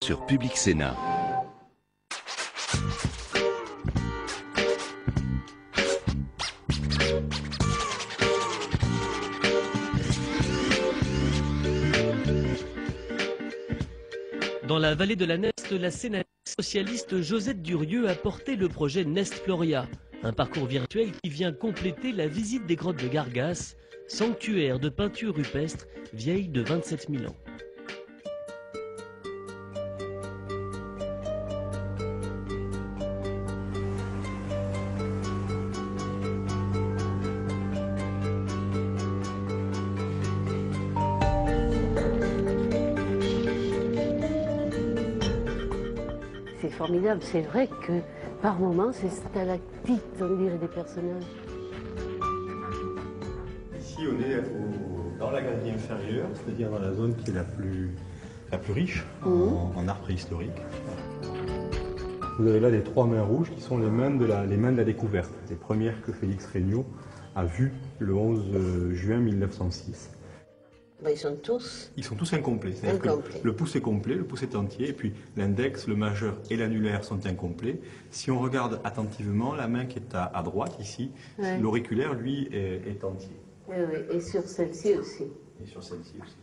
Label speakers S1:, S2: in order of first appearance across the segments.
S1: sur Public Sénat.
S2: Dans la vallée de la Neste, la sénatrice socialiste Josette Durieux a porté le projet Nest Floria, un parcours virtuel qui vient compléter la visite des grottes de Gargas, sanctuaire de peinture rupestre vieille de 27 000 ans.
S3: C'est formidable, c'est vrai que par moments c'est stalactite, on dirait des personnages.
S4: Ici on est dans la galerie inférieure, c'est-à-dire dans la zone qui est la plus riche en art préhistorique. Vous avez là les 3 mains rouges qui sont les mains de la découverte, les premières que Félix Regnault a vues le 11 juin 1906.
S3: Ben, ils sont tous
S4: incomplets. Le pouce est complet, le pouce est entier, et puis l'index, le majeur et l'annulaire sont incomplets. Si on regarde attentivement, la main qui est à droite ici, ouais. L'auriculaire, lui, est entier.
S3: Oui, et sur celle-ci aussi.
S4: Et sur celle-ci aussi.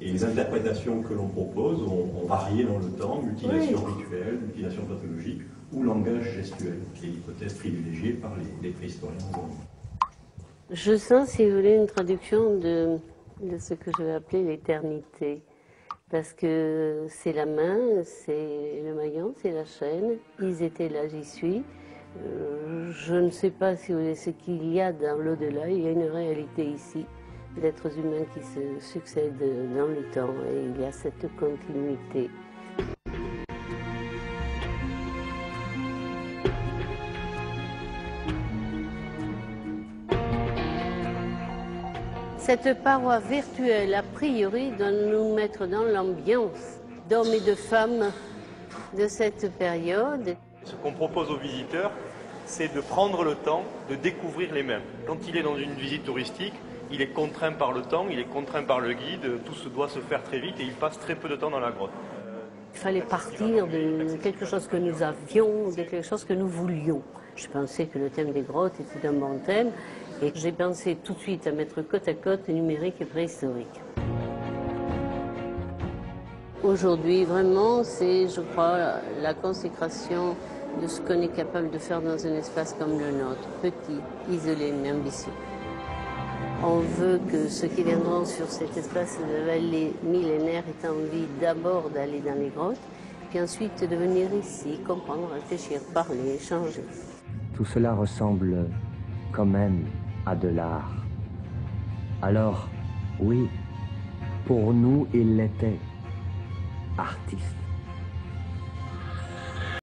S4: Et les interprétations que l'on propose ont varié dans le temps, mutilation rituelle, mutilation pathologique ou langage gestuel, qui est l'hypothèse privilégiée par les préhistoriens.
S3: Je sens, si vous voulez, une traduction de ce que je vais appeler l'éternité. Parce que c'est la main, c'est le maillon, c'est la chaîne. Ils étaient là, j'y suis. Je ne sais pas si vous voulez ce qu'il y a dans l'au-delà. Il y a une réalité ici d'êtres humains qui se succèdent dans le temps et il y a cette continuité. Cette paroi virtuelle, a priori, doit nous mettre dans l'ambiance d'hommes et de femmes de cette période.
S5: Ce qu'on propose aux visiteurs, c'est de prendre le temps de découvrir les mains. Quand il est dans une visite touristique, il est contraint par le temps, il est contraint par le guide, tout doit se faire très vite et il passe très peu de temps dans la grotte.
S3: Il fallait partir de quelque chose que nous avions, de quelque chose que nous voulions. Je pensais que le thème des grottes était un bon thème. Et j'ai pensé tout de suite à mettre côte à côte numérique et préhistorique. Aujourd'hui, vraiment, c'est, je crois, la consécration de ce qu'on est capable de faire dans un espace comme le nôtre, petit, isolé, mais ambitieux. On veut que ceux qui viendront sur cet espace de vallée millénaire aient envie d'abord d'aller dans les grottes, puis ensuite de venir ici, comprendre, réfléchir, parler, échanger.
S6: Tout cela ressemble quand même à de l'art. Alors, oui, pour nous, il l'était, artiste.